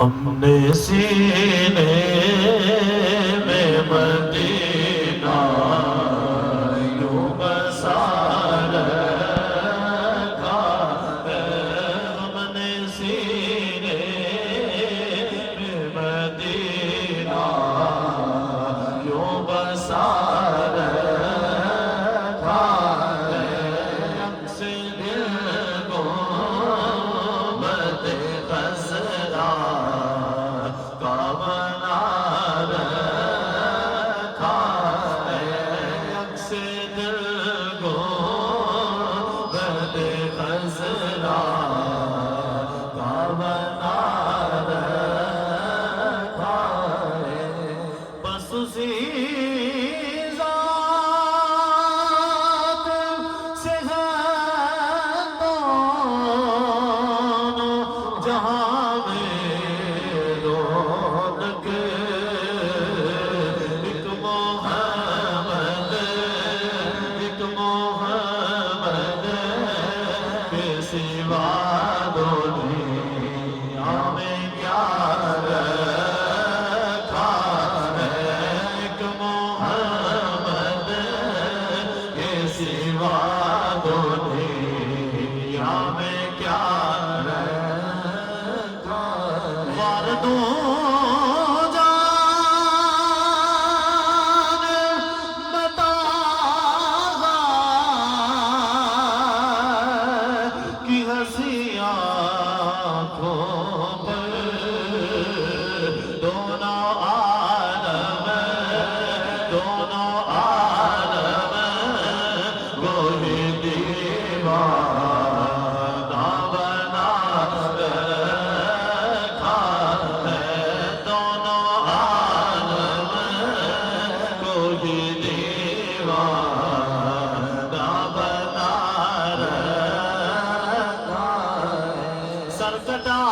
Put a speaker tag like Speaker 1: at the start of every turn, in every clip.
Speaker 1: ہم نے سینے میں مدینہ یوں بسا رکھا ہے، ہم نے سینے میں مدینہ یوں بسا رکھا ہے، عکس دل کو خزرا کا بنا رکھا ہے، عکس دل کو خزرا کا بنا رکھا ہے، بس اسی ذات سے ہے جہاں میں رونق، ایک محمد کے سوا دنیا میں کیا رکھا ہے، ایک محمد کے سوا دنیا میں کیا دوں جان بتا کہ ہنسی آنکھوں پر دونوں عالم وہی دیوانہ بنا رکھا ہے، دونوں عالم وہی دیوانہ بنا رکھا ہے، سر کٹا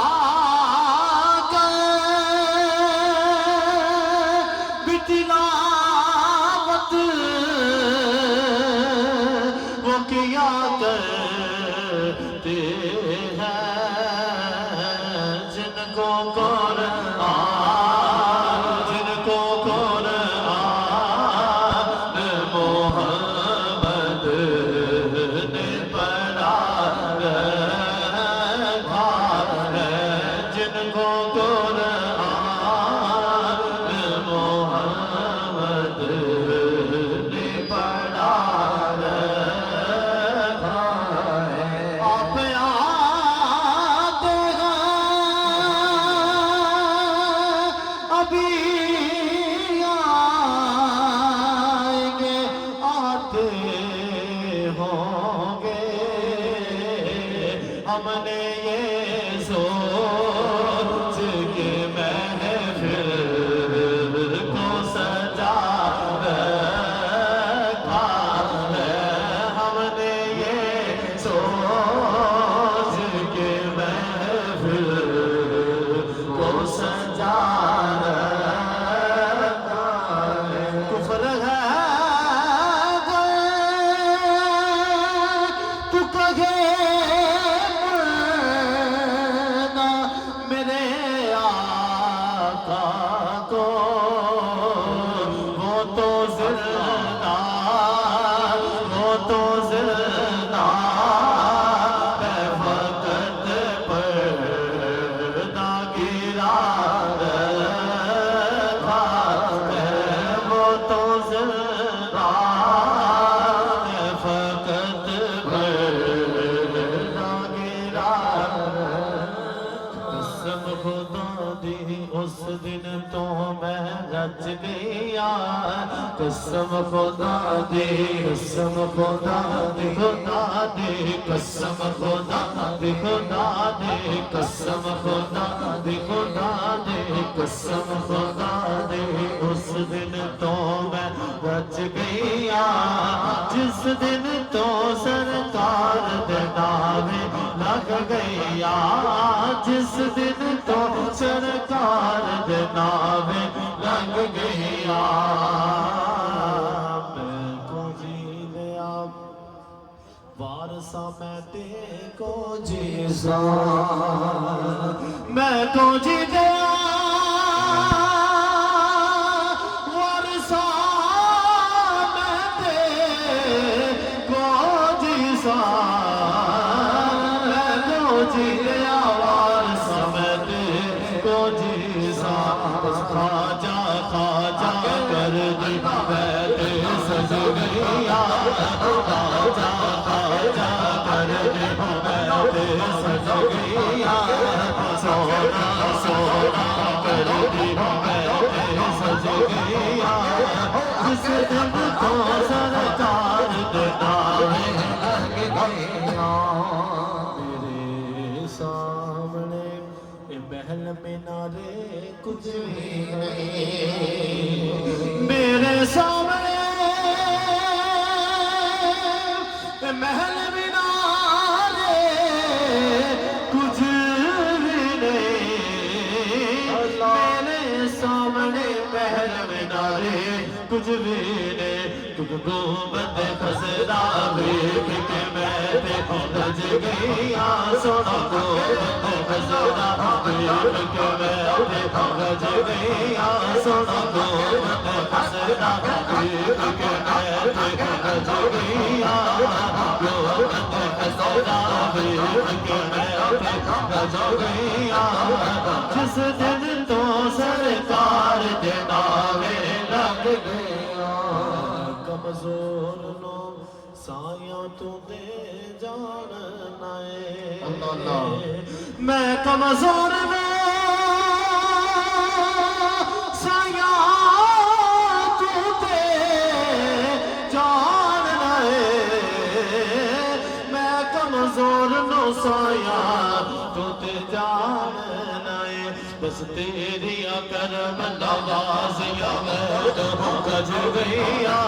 Speaker 1: کر بھی تلاوت وہ کیا کرتے ہیں، جن کو قرآن محمد نے پڑھا رکھا ہے، جن کو قرآن محمد نے پڑھا رکھا ہے، آپ آتے ہیں ابھی آئیں گے، آتے ہوں گے، ہم نے یہ سوچ کے محفل کو سجا رکھا ہے، ہم نے یہ سوچ کے محفل کو سجا رکھا ہے، کفر ہے تو کہے مرنا میرے آقا کو، وہ تو زندہ ہے، وقت پردہ گرا رکھا ہے، وہ تو زندہ ہے، وقت پردہ گرا قسم خدا دی اس دن تو میں رچ گیا، قسم خدا دی قسم خدا دی خدا دی قسم خدا دی خدا دی قسم خدا دی خدا دی قسم خدا دی اس دن تو میں رچ گیا، جس دن تو سرکار دے نامے لگ گیا، جس دن تو سرکار دے نامے لگ گیا، میں کو جی لیا وارثہ میں تے کو جی سا، میں کو جی لیا سونا سونا کرتی میں سج گیا جس دن تو سرکار دیتا ہے لگ گیا میرے سامنے محل مینارے کچھ بھی نہیں میرے سامنے محل مینارے کچھ بھی نہیں میرے سامنے محل مینارے کچھ بھی نہیں تم گنبد خزرا دیکھ کے میں دیکھو رج گیا سونا گنبد خزرا دیکھ کے میں دیکھو رج گیا سونا گنبد خزرا دیکھ کے میں دیکھو رج گیا گنبد خزرا دیکھ کے میں دیکھو رج گیا جس دن تو سرکار دے نامے لگ گیا کمزور نو سایاں تو دے جاننا ہے میں کمزور نو سایاں تو دے جاننا ہے میں کمزور نو سایاں تو دے جاننا ہے بس تیری کرم نوازیاں میں تو گج گیا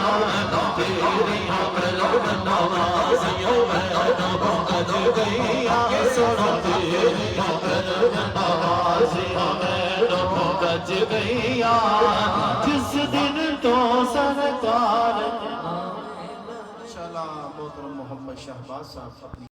Speaker 1: تیری کرم نوازیاں میں تو گج گیا سونا تیری کرم نوازیاں میں تو گج گیا جس دن تو سرکار
Speaker 2: انشاءاللہ محترم محمد شہباز صاحب